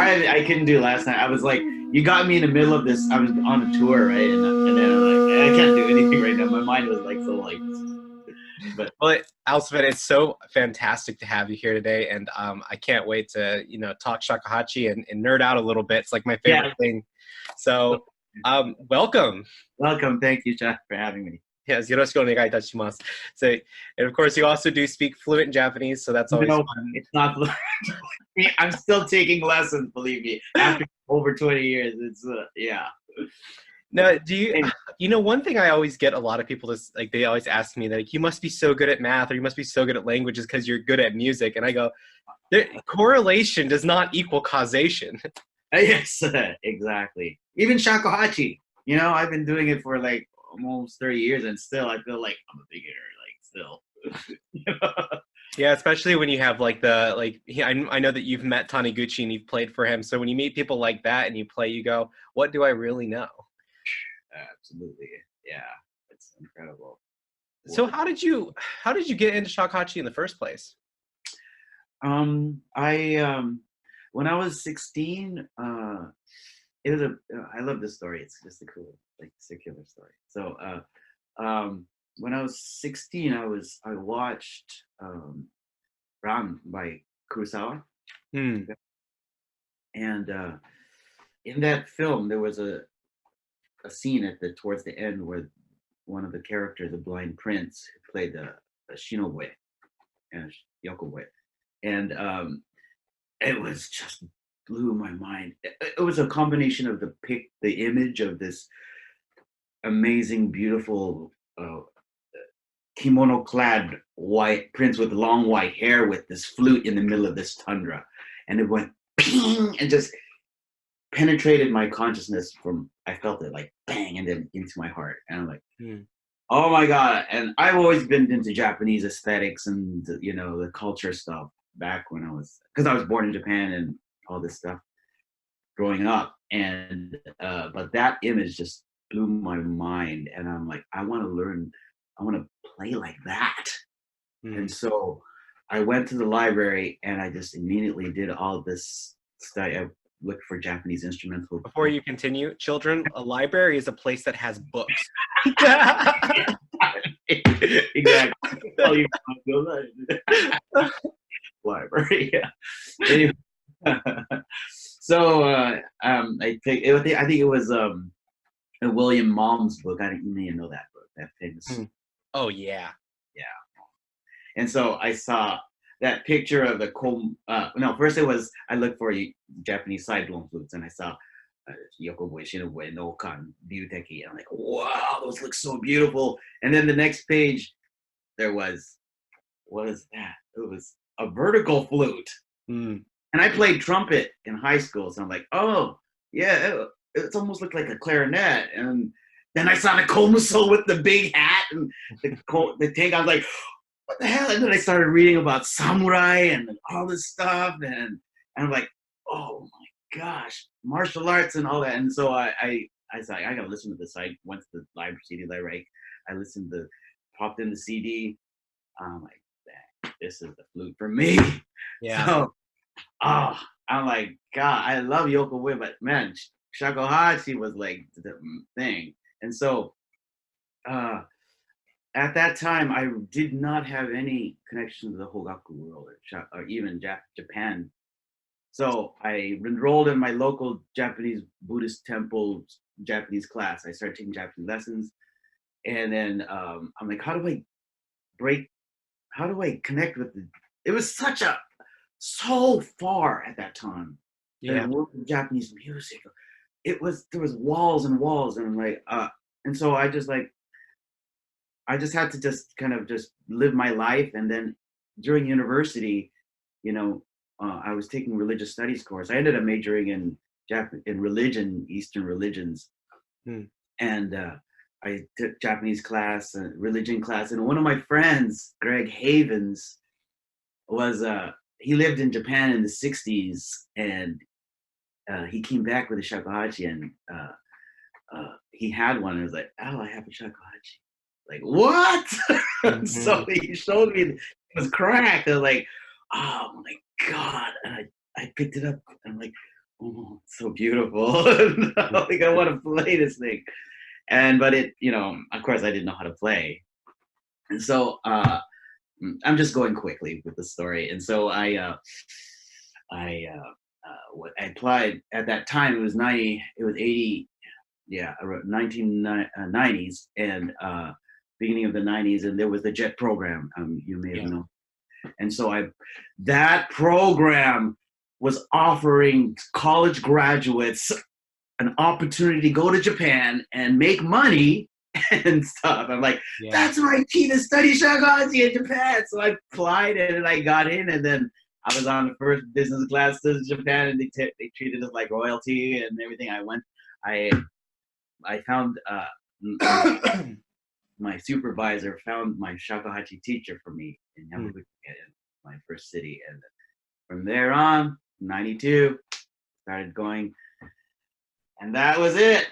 I couldn't do last night. I was like, you got me in the middle of this. I was on a tour, right? And then I was like, I can't do anything right now. My mind was like so like, but Well, Alcvin, it's so fantastic to have you here today, and I can't wait to talk shakuhachi and nerd out a little bit. It's like my favorite yeah. thing. So, welcome. Welcome. Thank you, Jeff, for having me. Yes, yoroshiku onegai itashimasu. So, and of course, you also do speak fluent Japanese, so that's always No, fun. it's not. I'm still taking lessons. Believe me, after over 20 years, it's yeah. Now, one thing I always get a lot of people to like, they always ask me that like, you must be so good at math or you must be so good at languages because you're good at music, and I go, correlation does not equal causation. Yes, exactly. Even shakuhachi. I've been doing it for like almost 30 years, and still I feel like I'm a beginner. Like still. Yeah, especially when you have like I know that you've met Taniguchi and you've played for him. So when you meet people like that and you play, you go, what do I really know? Absolutely. Yeah. It's incredible. So how did you get into shakuhachi in the first place? I when I was 16, it was I love this story. It's just a cool, like, secular story. So when I was 16, I watched Ram by Kurosawa. Hmm. And in that film there was a scene towards the end where one of the characters, the blind prince, who played the shinobu and yokoboy, and it was just blew my mind. It was a combination of the image of this amazing, beautiful kimono clad white prince with long white hair with this flute in the middle of this tundra, and it went ping and just penetrated my consciousness. I felt it like bang, and then into my heart, and I'm like, oh my god. And I've always been into Japanese aesthetics and the culture stuff back when because I was born in Japan and all this stuff growing up, and but that image just blew my mind, and I'm like, I want to learn, I want to play like that. And so I went to the library and I just immediately did all this study. I looked for Japanese instrumental. Before you continue, children, a library is a place that has books. Exactly. Library. Yeah. Anyway, so I think it was a William Malm's book. I didn't even know that book. That famous. Oh yeah. Yeah. And so I saw that picture of the no, first it was, I looked for Japanese side-blown flutes, and I saw yokoboy, shinobu, nokan, ryuteki. I'm like, wow, those look so beautiful. And then the next page, there was, what is that? It was a vertical flute. And I played trumpet in high school, so I'm like, oh yeah, it almost looked like a clarinet. And then I saw the komuso with the big hat and the tank. I was like, what the hell? And then I started reading about samurai and all this stuff, and I'm like, oh my gosh, martial arts and all that. And so I said, I gotta listen to this. I went to the CD library. I listened to, popped in the CD. I'm like, this is the flute for me. Yeah. So, I'm like, God, I love yokoboy, but man, shakuhachi was like the thing. And so, at that time, I did not have any connection to the Hogaku world or even Japan. So I enrolled in my local Japanese Buddhist temple Japanese class. I started taking Japanese lessons. And then I'm like, how do I connect with it was so far at that time. Yeah. With Japanese music. There was walls and walls, and I'm like, and so I just had to just kind of just live my life. And then during university, I was taking religious studies course. I ended up majoring in religion, Eastern religions. And I took Japanese class, religion class. And one of my friends, Greg Havens, he lived in Japan in the 60s, and he came back with a shakuhachi, and he had one. And I was like, oh, I have a shakuhachi. Like, what? So he showed me it was cracked. I was like, oh my god. And I picked it up. I'm like, oh, it's so beautiful. Like I want to play this thing. But it, of course I didn't know how to play. And so I'm just going quickly with the story. And so I applied at that time. It was 80, yeah, around 1990s and beginning of the 90s. And there was the JET program. You may have known. And so that program was offering college graduates an opportunity to go to Japan and make money and stuff. I'm like, that's my key to study shakuhachi in Japan. So I applied and I got in, and then I was on the first business class to Japan, and they treated us like royalty and everything. I found my supervisor found my shakuhachi teacher for me in Yamaguchi, in my first city, and from there on, 92, started going, and that was it.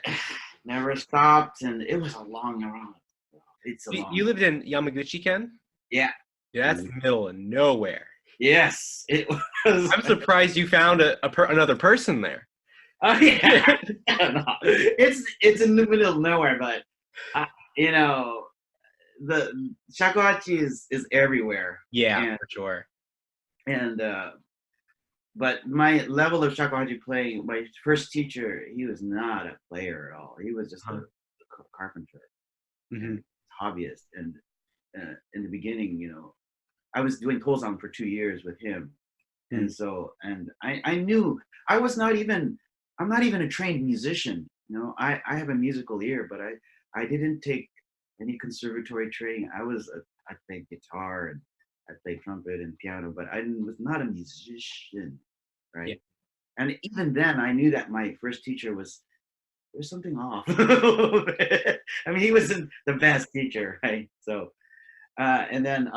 Never stopped, and it was a long run. You lived in Yamaguchi, Ken? Yeah. Yeah, that's the middle of nowhere. Yes, it was. I'm surprised you found another person there. Oh yeah, no, it's in the middle of nowhere, but the shakuhachi is everywhere. Yeah, for sure. And but my level of shakuhachi playing, my first teacher, he was not a player at all. He was just a carpenter, hobbyist. And in the beginning, I was doing tozan for 2 years with him, and so I knew I'm not even a trained musician. I have a musical ear, but I didn't take any conservatory training. I played guitar and I played trumpet and piano, but I was not a musician, right? Yeah. And even then, I knew that my first teacher there's something off. I mean, he wasn't the best teacher, right? So, and then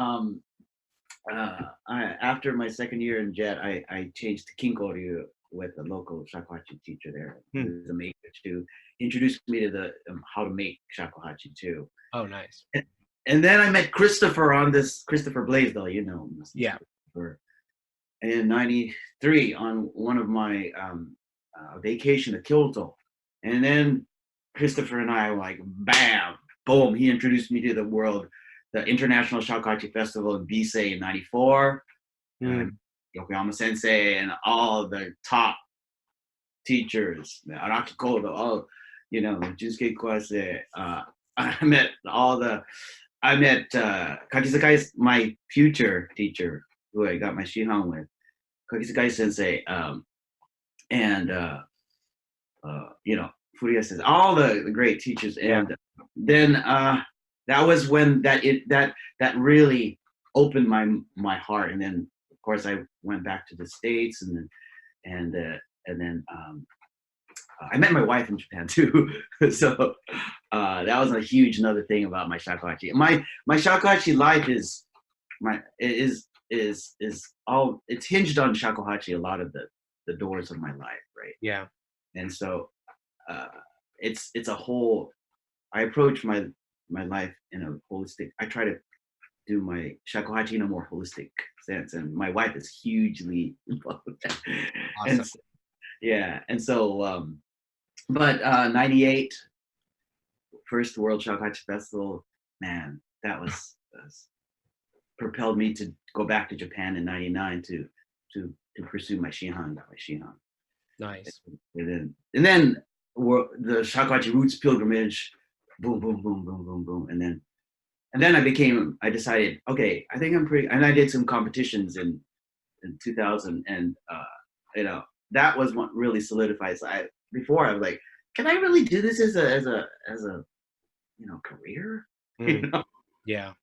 after my second year in JET, I changed to Kinkoryu with a local shakuhachi teacher there. He was a maker too. He introduced me to how to make shakuhachi too. Oh, nice. And then I met Christopher Blaisdell, Yeah. In 93 on one of my vacation to Kyoto. And then Christopher and I were like, bam, boom. He introduced me to the International Shakuhachi Festival in Bisei in 94. Yokoyama Sensei and all the top teachers, Araki Kodo, all, Junsuke Kwase. I met Kakizakai's my future teacher, who I got my shihan with, Kakizakai Sensei, and Furia says all the great teachers, and then that was when that really opened my heart, and then of course I went back to the States, and then I met my wife in Japan too, so that was a huge another thing about my shakuhachi. My shakuhachi life is all, it's hinged on shakuhachi. A lot of the doors of my life, right? Yeah. And so it's a whole. I approach my life in a holistic. I try to do my shakuhachi in a more holistic sense, and my wife is hugely involved with that. Awesome. And so but 98 first World Shakuhachi Festival, man, that was propelled me to go back to Japan in 99 to pursue my shihan. Got my shihan. Nice. And then the Shakuhachi Roots pilgrimage, boom, boom, boom, boom, boom, boom, and then I decided, okay, I think I'm pretty, and I did some competitions in 2000, and that was what really solidified. So before I was like, can I really do this as a career? Yeah.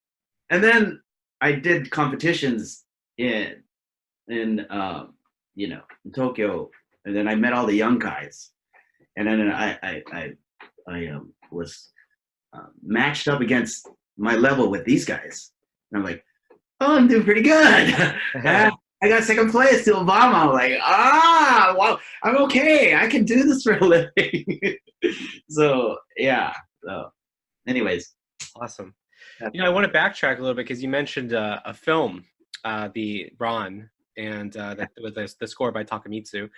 And then I did competitions in Tokyo, and then I met all the young guys, and then I was matched up against my level with these guys, and I'm like, oh, I'm doing pretty good. I got second place to Obama. I'm like, wow, I'm okay. I can do this for a living. So yeah. So, anyways, awesome. I want to backtrack a little bit because you mentioned a film, the Ron, and with the score by Takamitsu.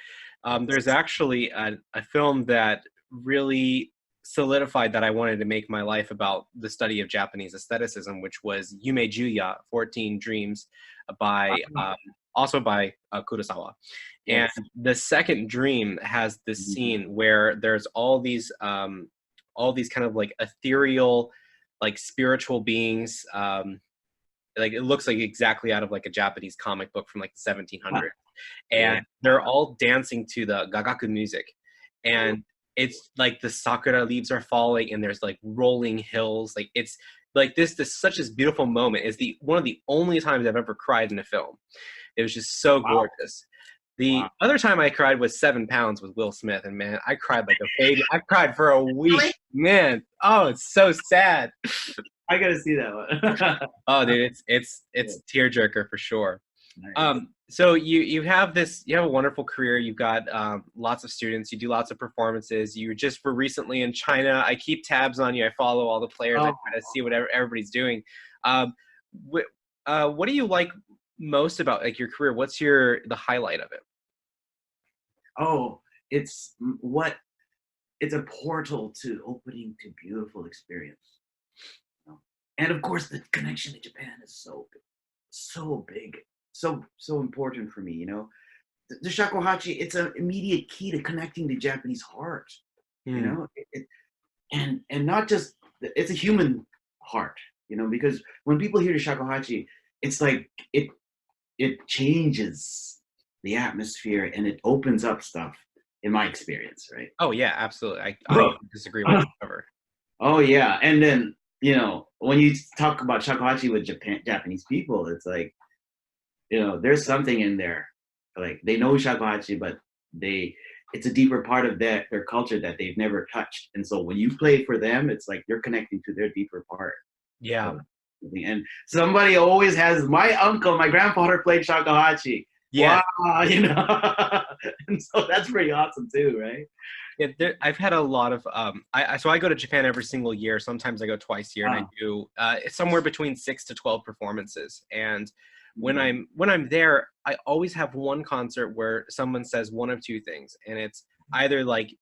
There's actually a film that really solidified that I wanted to make my life about the study of Japanese aestheticism, which was Yume Juya, 14 Dreams, by also by Kurosawa. And Yes. the second dream has this scene where there's all these kind of like ethereal, like spiritual beings. Like it looks like exactly out of like a Japanese comic book from like the 1700s, and they're all dancing to the gagaku music, and it's like the sakura leaves are falling and there's like rolling hills. Like it's like this such a beautiful moment. Is the one of the only times I've ever cried in a film. It was just so gorgeous. The other time I cried was 7 Pounds with Will Smith, and man, I cried like a baby. I cried for a week, man. Oh, it's so sad. I gotta see that one. Oh, dude, it's tearjerker for sure. Nice. So you have a wonderful career. You've got lots of students. You do lots of performances. You just were recently in China. I keep tabs on you. I follow all the players. I try to see what everybody's doing. What do you like most about like your career? What's the highlight of it? Oh, it's a portal to opening to beautiful experience. And of course, the connection to Japan is so big, so important for me. The shakuhachi, it's an immediate key to connecting to Japanese heart. And not just it's a human heart. Because when people hear the shakuhachi, it's like it changes the atmosphere and it opens up stuff. In my experience, right? Oh yeah, absolutely. I don't disagree whatsoever. Oh yeah, and then when you talk about shakuhachi with Japanese people, it's like, there's something in there. Like they know shakuhachi, but it's a deeper part of their culture that they've never touched. And so when you play for them, it's like you're connecting to their deeper part. Yeah. And somebody always has, my grandfather played shakuhachi. Yeah. Wow, and so that's pretty awesome too, right? Yeah, I've had a lot of so I go to Japan every single year. Sometimes I go twice a year, and I do somewhere between 6 to 12 performances. And when I'm there, I always have one concert where someone says one of two things, and it's either like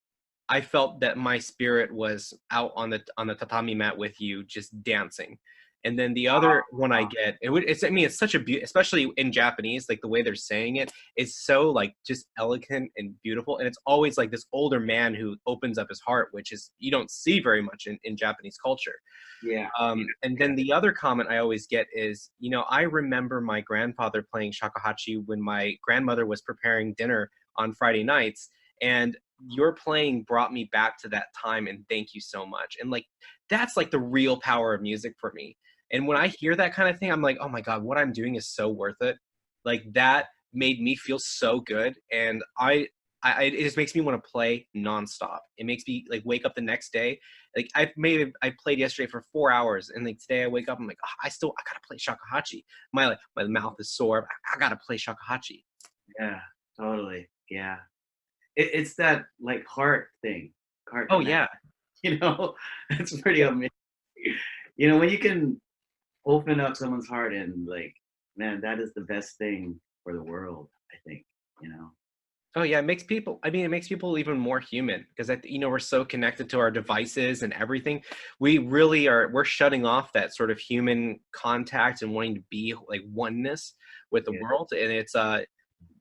I felt that my spirit was out on the tatami mat with you, just dancing. And then the other one I get, it's such a especially in Japanese, like the way they're saying it is so like just elegant and beautiful. And it's always like this older man who opens up his heart, which is you don't see very much in Japanese culture. Yeah. And then the other comment I always get is, I remember my grandfather playing shakuhachi when my grandmother was preparing dinner on Friday nights, and your playing brought me back to that time, and thank you so much. And like that's like the real power of music for me. And when I hear that kind of thing, I'm like, oh my God, what I'm doing is so worth it. Like that made me feel so good. And it just makes me want to play nonstop. It makes me like wake up the next day. Like I played yesterday for 4 hours, and like today I wake up, I'm like, oh, I gotta play shakuhachi. My mouth is sore. I gotta play shakuhachi. Yeah, totally. Yeah. It's that like heart thing. Heart Oh connect. yeah. It's pretty amazing. When you can open up someone's heart, and like, man, that is the best thing for the world, I think. Oh yeah, it makes people even more human because we're so connected to our devices and everything. We really we're shutting off that sort of human contact and wanting to be like oneness with the world. And it's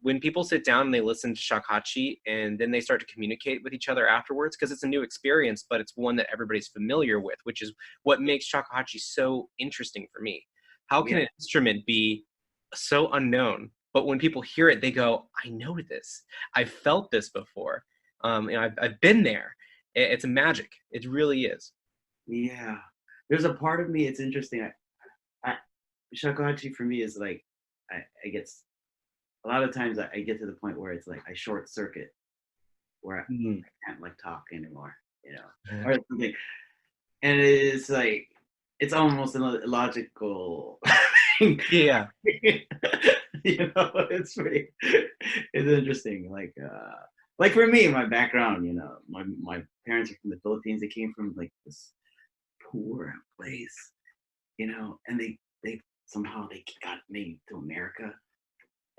when people sit down and they listen to shakuhachi and then they start to communicate with each other afterwards, because it's a new experience, but it's one that everybody's familiar with, which is what makes shakuhachi so interesting for me. How can an instrument be so unknown, but when people hear it, they go, I know this. I've felt this before. I've been there. It's magic. It really is. Yeah. There's a part of me, it's interesting. Shakuhachi for me is like, I get, a lot of times I get to the point where it's like I short circuit, where I can't like talk anymore, or something. And it's like, it's almost an illogical thing. Yeah. It's interesting. Like for me, my background, my parents are from the Philippines. They came from like this poor place, and they somehow they got me to America,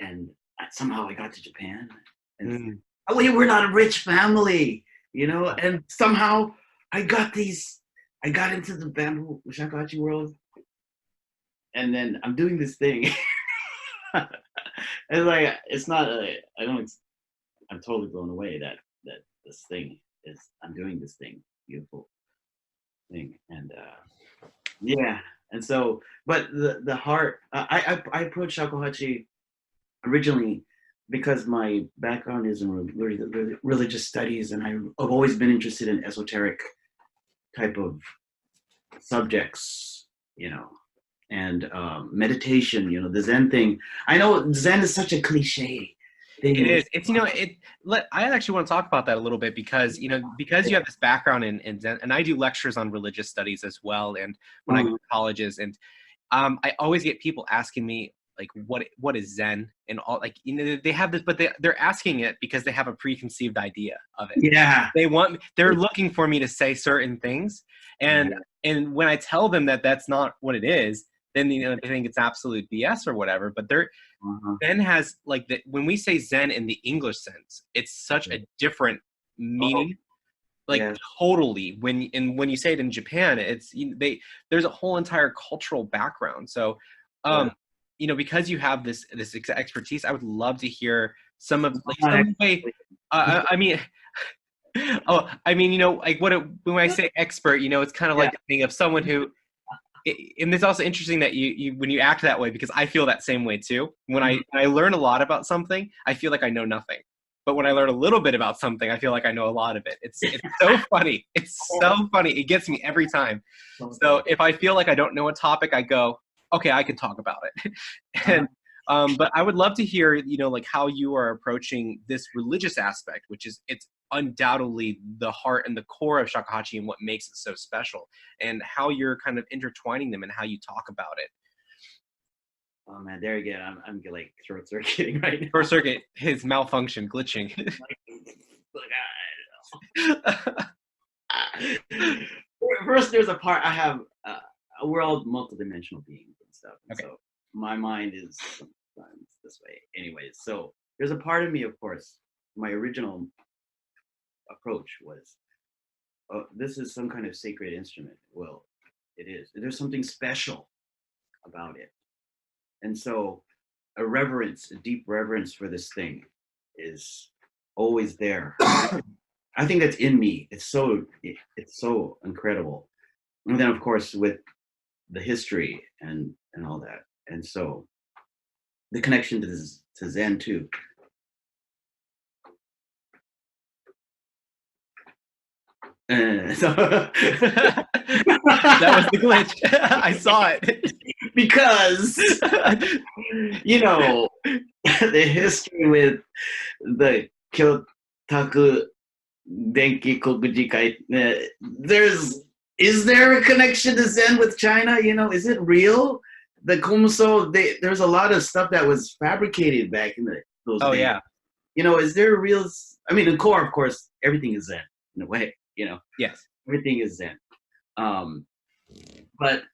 and somehow I got to Japan, and oh, we're not a rich family, you know, and somehow I got these, I got into the bamboo shakuhachi world, and then I'm doing this thing. It's like, it's not, I don't, I'm totally blown away that this thing is, I'm doing this thing, beautiful thing. And yeah, and so, but the heart, I approached shakuhachi originally because my background is in religious studies, and I've always been interested in esoteric type of subjects, you know, and meditation, you know, the Zen thing. I know Zen is such a cliche thing. It is. It's, you know, I actually want to talk about that a little bit because, you know, because you have this background in Zen, and I do lectures on religious studies as well. And when I go to colleges, and I always get people asking me, like, what is Zen, and all, like, you know, they have this, but they're asking it because they have a preconceived idea of it. Yeah. They're looking for me to say certain things, and when I tell them that that's not what it is, then, you know, they think it's absolute BS or whatever. But Zen has, like, when we say Zen in the English sense, it's such a different meaning. Like, totally. When you say it in Japan, it's, there's a whole entire cultural background. So, you know, because you have this expertise, I would love to hear some of, like, some way. I mean, oh, I mean, you know, like, when I say expert, you know, it's kind of like a thing of someone who. And it's also interesting that you when you act that way, because I feel that same way too. When I learn a lot about something, I feel like I know nothing. But when I learn a little bit about something, I feel like I know a lot of it. It's so funny. It's so funny. It gets me every time. So if I feel like I don't know a topic, I go, okay, I can talk about it. And but I would love to hear, you know, like, how you are approaching this religious aspect, which is, it's undoubtedly the heart and the core of shakuhachi and what makes it so special, and how you're kind of intertwining them and how you talk about it. Oh man, there again, I'm like short circuiting right now. Short circuit, his malfunction, glitching. First, there's a part, I have we're all multidimensional beings and stuff. And okay. So my mind is sometimes this way. Anyways, so there's a part of me, of course, my original approach was, this is some kind of sacred instrument. Well, it is. There's something special about it. And so a reverence, a deep reverence for this thing is always there. I think that's in me. It's so incredible. And then, of course, with the history and all that. And so the connection to Zen too. So that was the glitch. I saw it. Because, you know, the history with the Kyotaku Denki Kokujikai, is there a connection to Zen with China? You know, is it real? The Komuso, there's a lot of stuff that was fabricated back in those days. Yeah. You know, is there a real, I mean, the core, of course, everything is Zen in a way, you know. Yes. Everything is Zen. But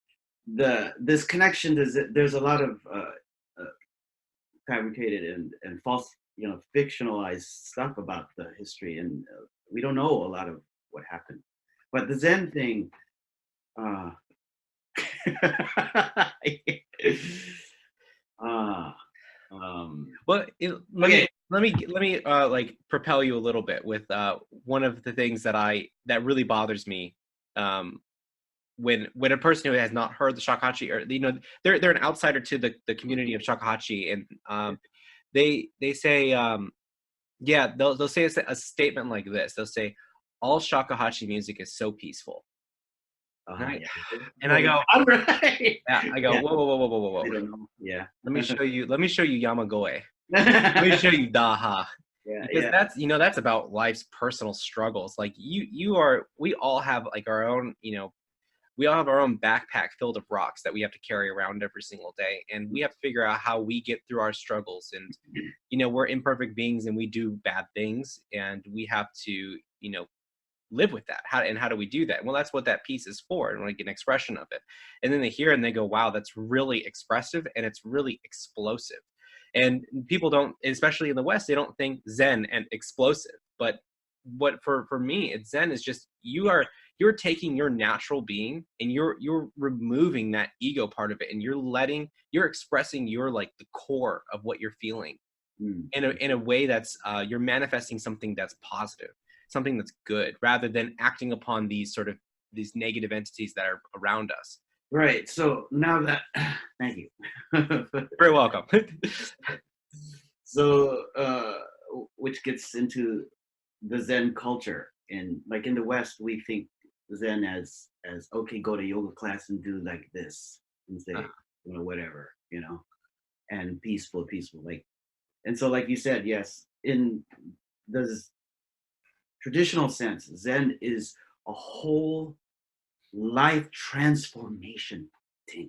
this connection, there's a lot of fabricated and false, you know, fictionalized stuff about the history, and we don't know a lot of what happened. But the Zen thing, well, let me like propel you a little bit with one of the things that really bothers me, when a person who has not heard the shakuhachi, or, you know, they're an outsider to the community of shakuhachi, and they say, they'll say a statement like this. They'll say, all shakuhachi music is so peaceful. Right? And I go, all right. Yeah, I go, whoa. Yeah. Let me show you Yamagoe. Let me show you Daha. Yeah, because that's, you know, that's about life's personal struggles. Like, we all have, like, our own, you know, we all have our own backpack filled of rocks that we have to carry around every single day. And we have to figure out how we get through our struggles. And, you know, we're imperfect beings and we do bad things, and we have to, you know, live with that. How do we do that? Well, that's what that piece is for, and like an expression of it. And then they hear it and they go, wow, that's really expressive and it's really explosive. And people don't, especially in the West, they don't think Zen and explosive. But what for me, it's Zen is just you're taking your natural being and you're removing that ego part of it, and you're expressing your like the core of what you're feeling in a way that's you're manifesting something that's positive, something that's good, rather than acting upon these sort of these negative entities that are around us. Right. So now that, thank you. Very welcome. So, which gets into the Zen culture, and like in the West, we think Zen as okay, go to yoga class and do like this and say, whatever, and peaceful, like, and so like you said, yes, in the traditional sense, Zen is a whole life transformation thing.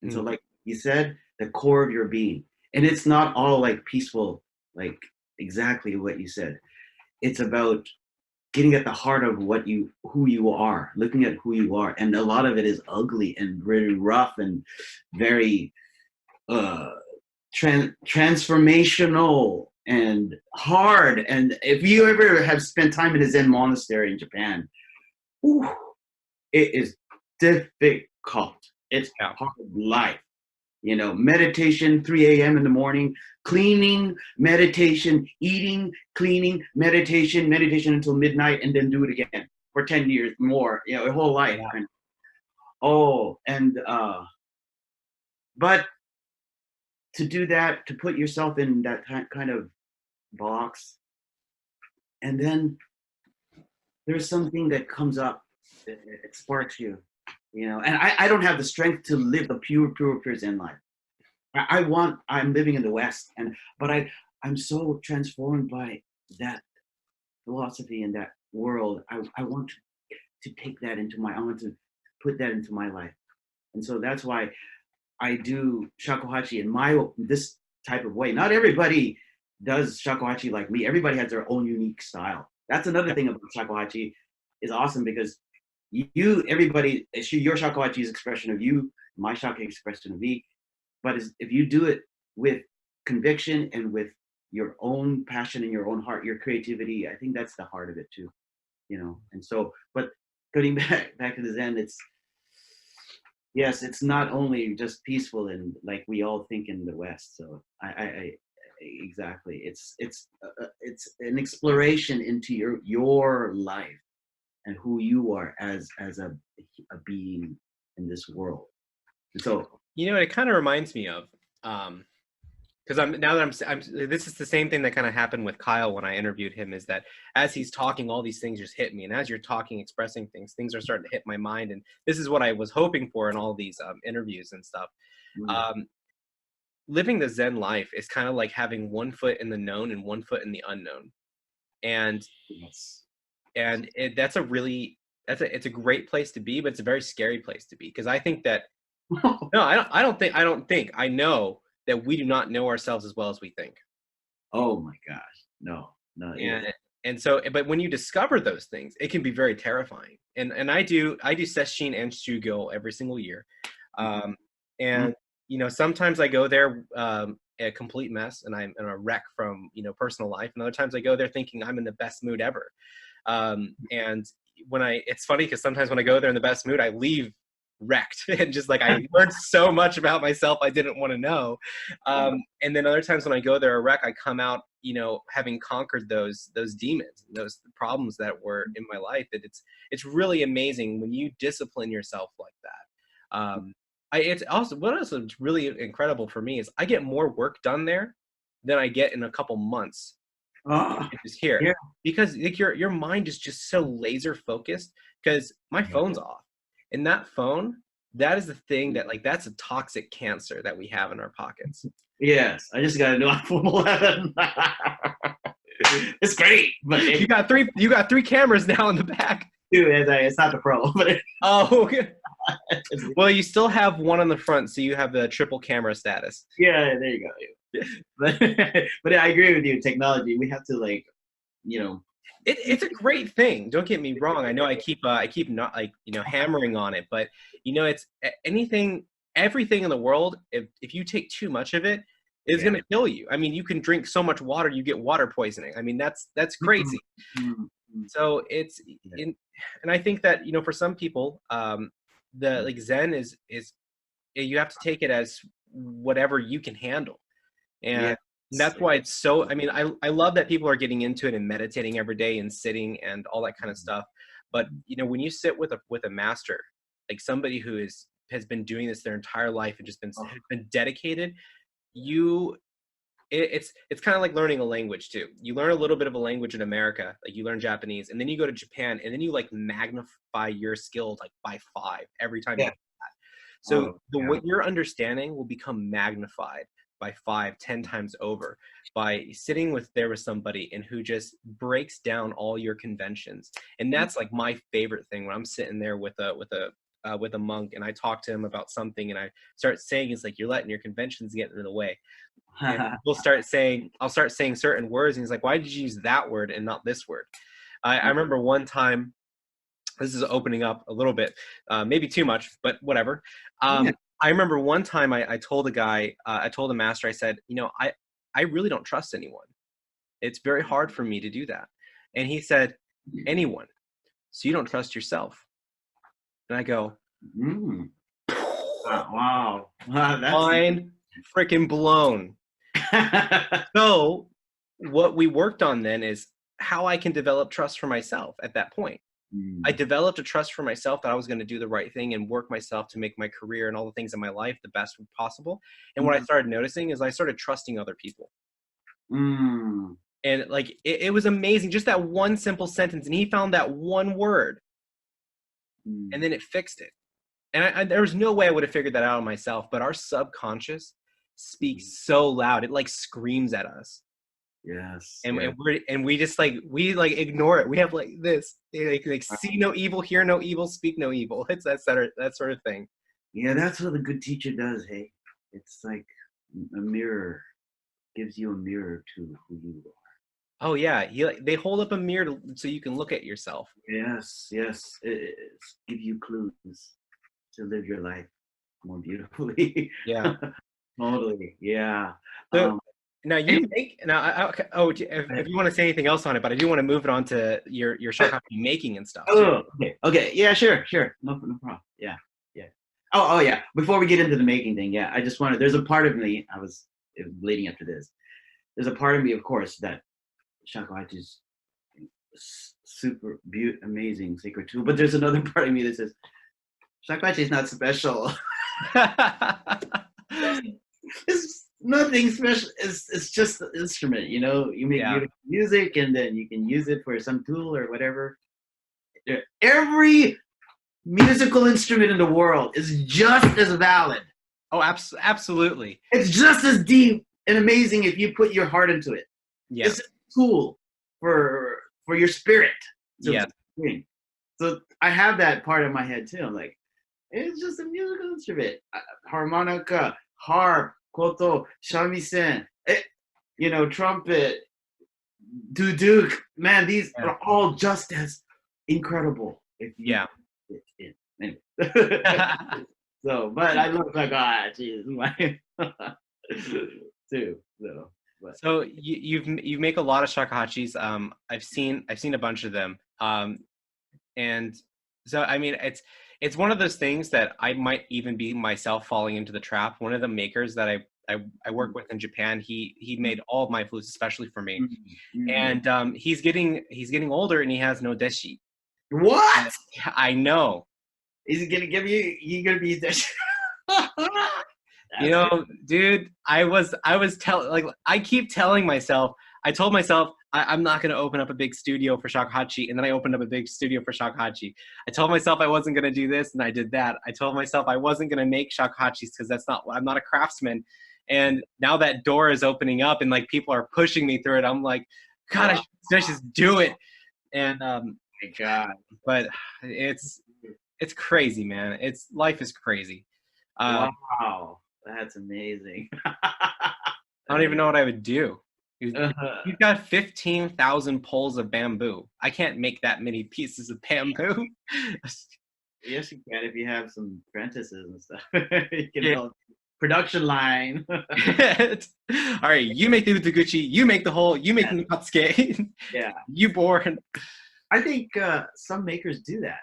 And so like you said, the core of your being, and it's not all like peaceful, like exactly what you said. It's about getting at the heart of who you are, looking at who you are, and a lot of it is ugly and very rough and very transformational and hard. And if you ever have spent time in a Zen monastery in Japan, whew, it is difficult. It's hard life. Meditation, 3 a.m. in the morning, cleaning, meditation, eating, cleaning, meditation until midnight, and then do it again for 10 years more, your whole life. Yeah. But to do that, to put yourself in that kind of box, and then there's something that comes up, it sparks you, and I don't have the strength to live the pure Zen life. I'm living in the West, but I'm so transformed by that philosophy and that world. I want to take that I want to put that into my life. And so that's why I do Shakuhachi in this type of way. Not everybody does Shakuhachi like me. Everybody has their own unique style. That's another thing about Shakuhachi is awesome, because your Shakuhachi is expression of you, my Shaku expression of me. But if you do it with conviction and with your own passion and your own heart, your creativity, I think that's the heart of it too, And so, but getting back to the Zen, it's not only just peaceful and like we all think in the West. So I exactly, it's an exploration into your life and who you are as a being in this world. And so, it kind of reminds me of, because this is the same thing that kind of happened with Kyle when I interviewed him, is that as he's talking, all these things just hit me. And as you're talking, expressing things are starting to hit my mind. And this is what I was hoping for in all these interviews and stuff. Living the Zen life is kind of like having one foot in the known and one foot in the unknown. And it's a great place to be, but it's a very scary place to be, because I think that I know that we do not know ourselves as well as we think. Oh my gosh, no. And so, but when you discover those things, it can be very terrifying. And I do Sesshin and Shugyo every single year. Sometimes I go there a complete mess and I'm in a wreck from, personal life. And other times I go there thinking I'm in the best mood ever. It's funny because sometimes when I go there in the best mood, I leave wrecked and just like I learned so much about myself I didn't want to know. And then other times when I go there a wreck, I come out, having conquered those demons, those problems that were in my life. That it's really amazing when you discipline yourself like that. It's also, what else is really incredible for me is I get more work done there than I get in a couple months just here. Yeah. Because like your mind is just so laser focused, because my phone's off. And that phone, that is the thing that that's a toxic cancer that we have in our pockets. Yes, I just got a new iPhone 11. It's great, but you got three cameras now in the back. Dude, it's not the Pro, but okay. Well, you still have one on the front, so you have the triple camera status. Yeah, there you go. But I agree with you. Technology, we have to It's a great thing. Don't get me wrong. I know I keep not hammering on it, but it's everything in the world. If you take too much of it, is going to kill you. I mean, you can drink so much water, you get water poisoning. I mean, that's crazy. So it's in, and I think that, you know, for some people, the like Zen is you have to take it as whatever you can handle. And that's why it's so, I mean, I love that people are getting into it and meditating every day and sitting and all that kind of stuff. But, you know, when you sit with a master, like somebody who has been doing this their entire life and just been dedicated, it's kind of like learning a language too. You learn a little bit of a language in America, like you learn Japanese, and then you go to Japan and then you like magnify your skills like by 5 every time you do that. So what you're understanding will become magnified by 5, 10 times over by sitting with somebody and who just breaks down all your conventions. And that's like my favorite thing when I'm sitting there with a monk and I talk to him about something and I start saying, it's like, you're letting your conventions get in the way. And I'll start saying certain words and he's like, why did you use that word and not this word? I remember one time, this is opening up a little bit, maybe too much, but whatever. I remember one time I told a guy, I told a master, I said, you know, I really don't trust anyone. It's very hard for me to do that. And he said, anyone. So you don't trust yourself. And I go, wow. That's mind freaking blown. So what we worked on then is how I can develop trust for myself at that point. I developed a trust for myself that I was going to do the right thing and work myself to make my career and all the things in my life the best possible. And what I started noticing is I started trusting other people. And like, it was amazing. Just that one simple sentence. And he found that one word and then it fixed it. And there was no way I would have figured that out myself, but our subconscious speaks so loud. It like screams at us. Yes. And we just like ignore it. We have like this, like see no evil, hear no evil, speak no evil. It's that sort of thing. Yeah, that's what a good teacher does. Hey, it's like a mirror, gives you a mirror to who you are. Oh yeah, they hold up a mirror so you can look at yourself. Yes, it give you clues to live your life more beautifully. Yeah, totally. Yeah. So, now if you want to say anything else on it, but I do want to move it on to your Shakuhachi making and stuff. Oh, okay, yeah, sure, no problem. Yeah. Oh, yeah. Before we get into the making thing, yeah, I just wanted. There's a part of me. I was leading up to this. There's a part of me, of course, that Shakuhachi is super beautiful, amazing, sacred tool. But there's another part of me that says Shakuhachi is not special. It's nothing special. It's just an instrument, you know. You make beautiful music, and then you can use it for some tool or whatever. Every musical instrument in the world is just as valid. Oh, absolutely. It's just as deep and amazing if you put your heart into it. Yeah. It's a tool for your spirit. So I have that part of my head too. I'm like, it's just a musical instrument. Harmonica, harp, koto, shamisen, you know, trumpet, duduk. Man, these are all just as incredible. Anyway. So, but I look like, geez, too. So you make a lot of shakuhachis. I've seen a bunch of them. And so I mean, it's one of those things that I might even be myself falling into the trap. One of the makers that I work with in Japan, he made all of my flutes, especially for me. And he's getting older and he has no deshi. What? I know. Is he gonna give you? You gonna be deshi? You know, dude, I keep telling myself. I told myself I'm not going to open up a big studio for Shakuhachi, and then I opened up a big studio for Shakuhachi. I told myself I wasn't going to do this, and I did that. I told myself I wasn't going to make Shakuhachis because I'm not a craftsman. And now that door is opening up, and like people are pushing me through it. I'm like, God, I should just do it. And my God, but it's crazy, man. Life is crazy. Wow, that's amazing. I don't even know what I would do. You've got 15,000 poles of bamboo. I can't make that many pieces of bamboo. Yes, you can if you have some apprentices and stuff. You can help. production line. All right, you make the Utaguchi, you make the whole, you make the Natsuke, Yeah. you born. I think some makers do that.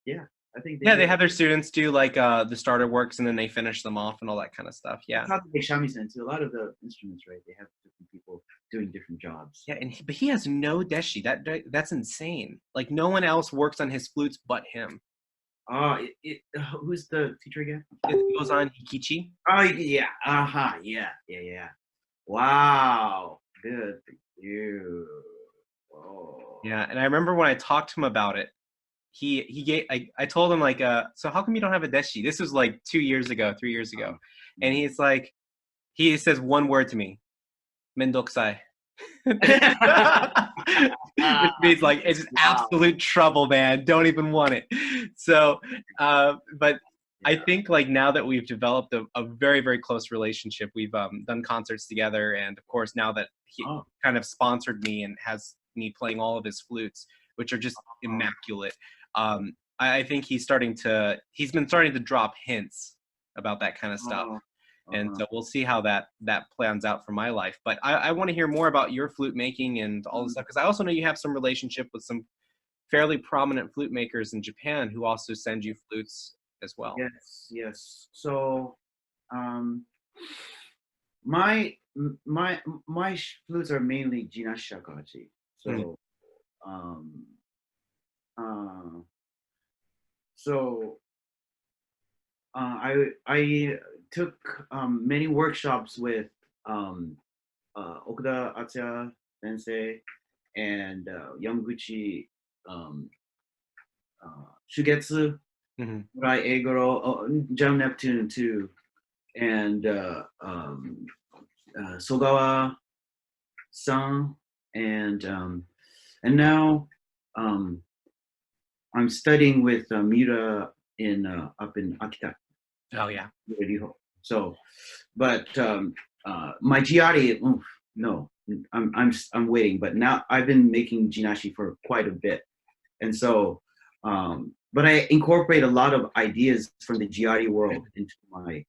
Yeah, I think they Yeah, do. they have their students do like the starter works and then they finish them off and all that kind of stuff. Yeah. That's how they make shamisen too. A lot of the instruments, right? They have different people doing different jobs. Yeah, but he has no deshi. That's insane. Like no one else works on his flutes but him. Who's the teacher again? It goes on Hikichi. Oh yeah, yeah. Wow, good for you. Oh. Yeah, and I remember when I talked to him about it, he gave I told him like so how come you don't have a deshi? This was like 2 years ago, 3 years ago. And he's like he says one word to me. Mendokusai. Which means like it's just absolute trouble, man. Don't even want it. So but I think like now that we've developed a very, very close relationship, we've done concerts together, and of course now that he kind of sponsored me and has me playing all of his flutes, which are just immaculate. I think he's been starting to drop hints about that kind of stuff. And so we'll see how that plans out for my life. But I want to hear more about your flute making and all this stuff, because I also know you have some relationship with some fairly prominent flute makers in Japan who also send you flutes as well. Yes. So, my flutes are mainly Jinashi Shakuhachi. So, I took many workshops with Okita Atsuya Sensei and Yamaguchi Shugetsu, Rai Egoro, Jam Neptune too, and Sogawa-san, and now I'm studying with Mira up in Okita. Oh yeah. So, but my Giardi, no, I'm waiting. But now I've been making Jinashi for quite a bit, and so, but I incorporate a lot of ideas from the Giardi world into my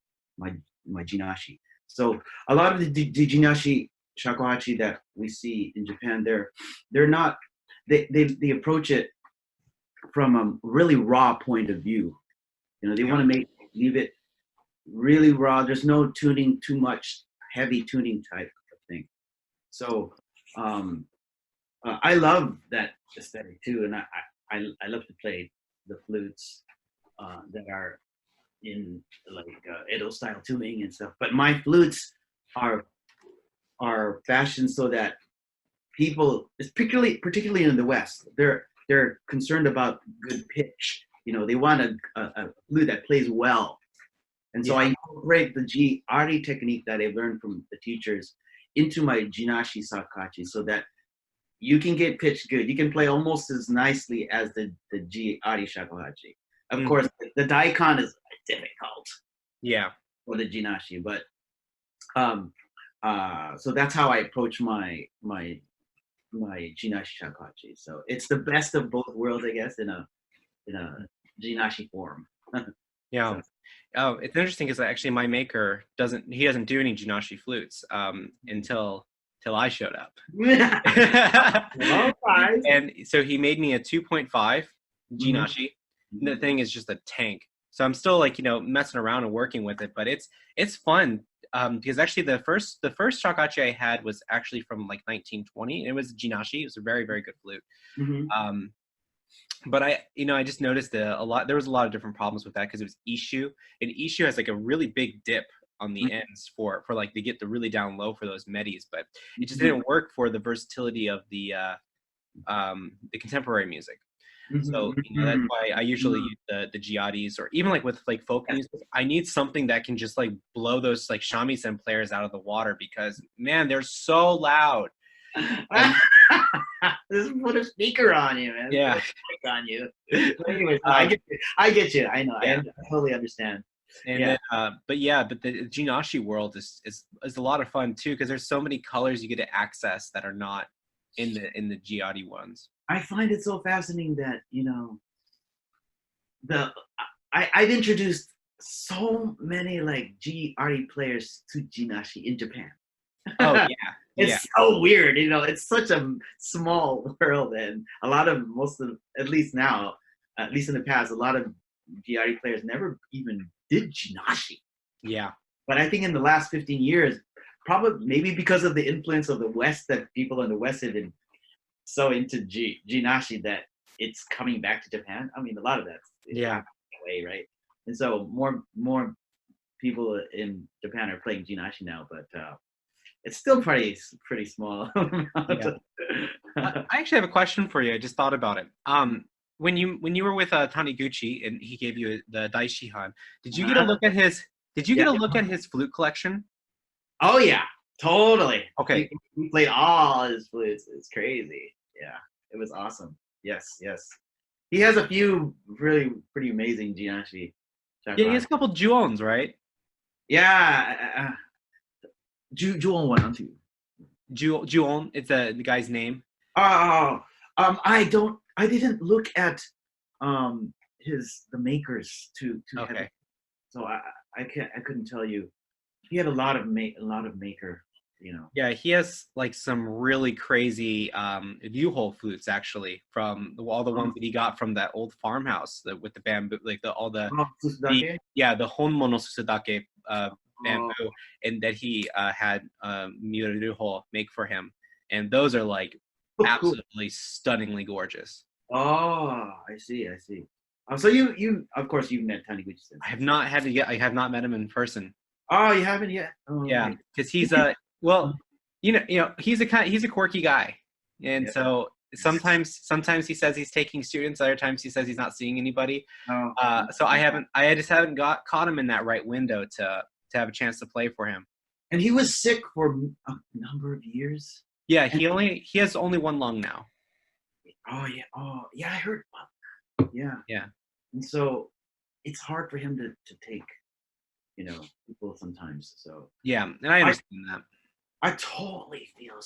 Jinashi. So a lot of the Jinashi Shakuhachi that we see in Japan, they're not they approach it from a really raw point of view. You know, they want to leave it really raw. There's no tuning, too much heavy tuning type of thing. So I love that aesthetic too, and I love to play the flutes that are in like Edo style tuning and stuff. But my flutes are fashioned so that people, particularly in the West, they're concerned about good pitch. You know, they want a flute that plays well. And so I incorporate the Giardi technique that I learned from the teachers into my Jinashi Shakuhachi so that you can get pitched good. You can play almost as nicely as the Giardi Shakuhachi. Of course, the daikon is difficult. Yeah. For the Jinashi, but so that's how I approach my Jinashi Shakuhachi. So it's the best of both worlds, I guess, in a Jinashi form. Yeah. Oh, it's interesting because actually my maker doesn't do any Jinashi flutes until I showed up. And so he made me a 2.5 Jinashi. The thing is just a tank. So I'm still like, messing around and working with it, but it's fun because actually the first Shakuhachi I had was actually from like 1920. It was Jinashi. It was a very, very good flute. But I just noticed there was a lot of different problems with that because it was Ishu, and Ishu has like a really big dip on the ends for like they get the really down low for those medis, but it just didn't work for the versatility of the contemporary music. So that's why I usually use the Giardis, or even like with like folk music, I need something that can just like blow those like shamisen players out of the water because man, they're so loud. Just put a speaker on you, man. Yeah, on you. But anyways, I get you. I know. Yeah. I totally understand. And then, but the Jinashi world is a lot of fun too because there's so many colors you get to access that are not in the Giardi ones. I find it so fascinating that I've introduced so many like GRE players to Jinashi in Japan. Oh yeah, yeah, It's so weird, you know. It's such a small world, and a lot of most of, at least now, at least in the past, a lot of GRE players never even did Jinashi. yeah. But I think in the last 15 years, probably maybe because of the influence of the West, that people in the West have been so into Jinashi that it's coming back to Japan. I mean, a lot of that's Yeah. way, right? And so more people in Japan are playing Jinashi now, but it's still pretty small. Yeah. I actually have a question for you. I just thought about it. When you were with Taniguchi and he gave you the Daishihan, did you get a look at his? Did you get Yeah. a look at his flute collection? Oh yeah, totally. Okay. He played all his flutes. It's crazy. Yeah, it was awesome. Yes, yes. He has a few really pretty amazing Jianashi Yeah, he has Shakuhachi. a couple Juons, right? Yeah, Juon one on two. Juon, it's the guy's name. Oh, I didn't look at the makers to have, Okay. so I couldn't tell you. He had a lot of maker, you know. Yeah, he has like some really crazy view hole flutes actually from all the ones that he got from that old farmhouse with the bamboo, like Oh, Susudake? the Honmono Susudake Oh, bamboo, and that he had Miruho make for him, and those are like cool. absolutely stunningly gorgeous. Oh, I see, I see. So you of course you've met Taniguchi I since. have not had to get. I have not met him in person. Oh, you haven't yet? Oh, Yeah, okay. because he's a well, he's a quirky guy, and Yeah. so sometimes he says he's taking students, other times he says he's not seeing anybody. Oh, So I just haven't caught him in that right window to have a chance to play for him. and he was sick for a number of years. Yeah, And he has only one lung now. oh yeah, I heard. Yeah, Yeah, and so it's hard for him to take, people sometimes. So yeah, and I I understand that. I totally feel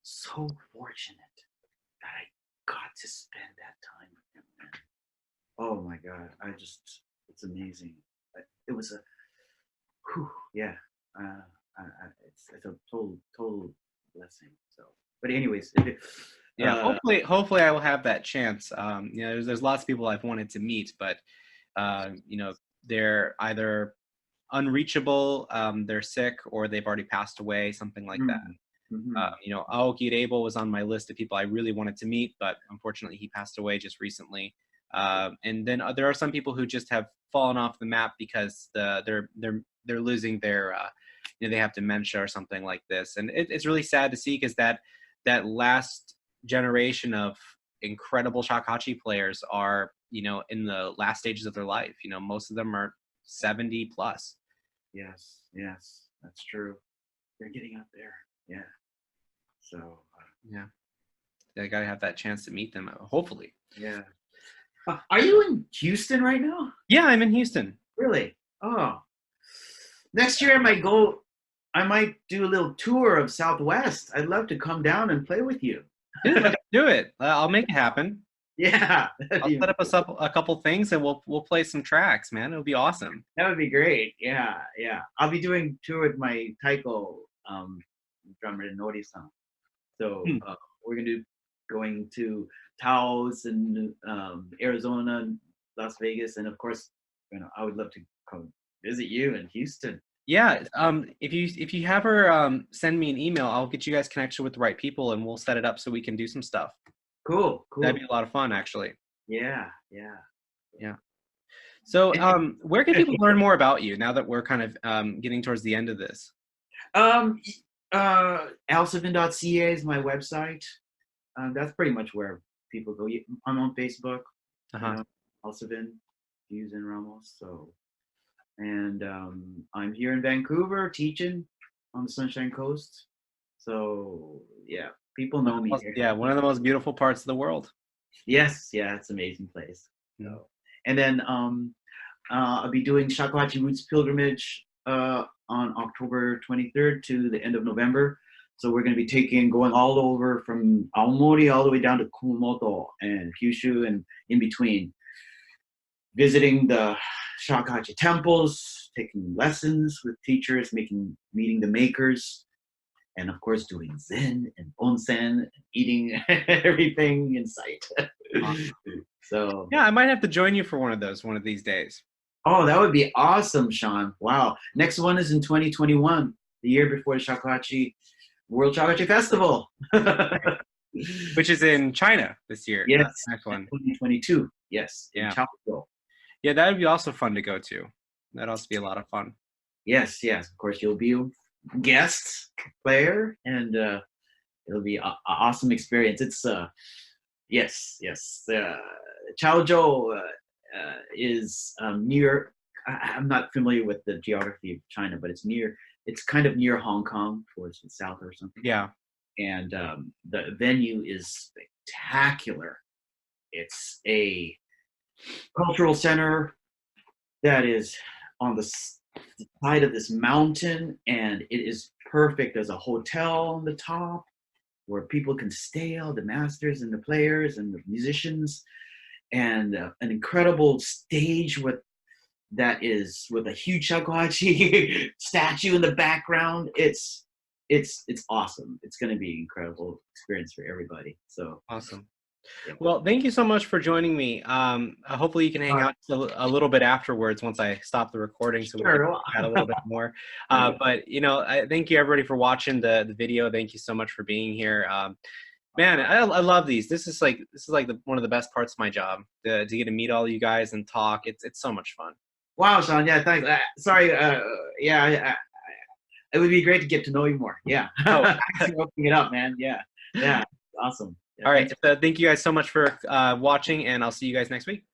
so fortunate that I got to spend that time with him, man. Oh my God, it's amazing. It was yeah. It's a total blessing. So, but anyways, Yeah, hopefully I will have that chance. There's lots of people I've wanted to meet, but they're either unreachable, they're sick, or they've already passed away, something like that. Mm-hmm. Aoki Reibel was on my list of people I really wanted to meet, but unfortunately he passed away just recently. And then there are some people who just have fallen off the map because they're losing their they have dementia or something like this, and it's really sad to see because that last generation of incredible shakuhachi players are in the last stages of their life. Most of them are 70 plus. Yes, yes, that's true. They're getting up there. Yeah. So Yeah, I gotta have that chance to meet them, hopefully. yeah. Are you in Houston right now? Yeah, I'm in Houston. Really? Oh, next year I might go. I might do a little tour of Southwest. I'd love to come down and play with you. Dude, let's do it. I'll make it happen. Yeah, I'll set up a couple things and we'll play some tracks, man. It'll be awesome. that would be great. Yeah, yeah. I'll be doing tour with my taiko drummer Nori-san. So Hmm. we're gonna do going to Taos and Arizona, Las Vegas, and of course, I would love to come visit you in Houston. Yeah. If you have her send me an email, I'll get you guys connected with the right people and we'll set it up so we can do some stuff. Cool, That'd cool. be a lot of fun, actually. Yeah, yeah. Yeah. So, And, where can people learn more about you now that we're kind of getting towards the end of this? Alcvin.ca is my website. That's pretty much where people go. I'm on Facebook. Uh-huh. Alcvin Ryuzen Ramos. So, and I'm here in Vancouver teaching on the Sunshine Coast. So yeah, people know me here. Yeah, one of the most beautiful parts of the world. Yes, yeah, it's an amazing place. Mm. So, and then I'll be doing Shakuhachi Roots Pilgrimage on October 23rd to the end of November. So we're going to be going all over from Aomori all the way down to Kumamoto and Kyushu and in between. visiting the Shakuhachi temples, taking lessons with teachers, meeting the makers, and of course doing zen and onsen and eating everything in sight. Awesome. So Yeah, I might have to join you for one of those one of these days. oh, that would be awesome, Sean. Wow. Next one is in 2021, the year before the Shakuhachi World Shakuhachi Festival. Which is in China this year. Yes, Next one. 2022. Yes, in Yeah. Chaozhou. Yeah, that would be also fun to go to. That'd also be a lot of fun. Yes, yes. Of course, you'll be a guest player, and it'll be an awesome experience. It's yes, yes. Chaozhou is near. I'm not familiar with the geography of China, but it's near. It's kind of near Hong Kong, towards the south or something. Yeah. And the venue is spectacular. It's a cultural center that is on the side of this mountain, and it is perfect as a hotel on the top where people can stay, all the masters and the players and the musicians, and an incredible stage that is with a huge shakuhachi statue in the background. It's awesome. It's going to be an incredible experience for everybody. So awesome. Yeah. Well, thank you so much for joining me. Hopefully you can hang out a little bit afterwards once I stop the recording, so we can chat a little bit more. But you know, thank you everybody for watching the video. Thank you so much for being here. Man, I love these. This is like one of the best parts of my job, to get to meet all you guys and talk. It's so much fun. Wow, Sean. Yeah, thanks. Sorry. Yeah, it would be great to get to know you more. Yeah. Oh, thanks for opening it up, man. Yeah, awesome. Yeah, all right. So thank you guys so much for watching, and I'll see you guys next week.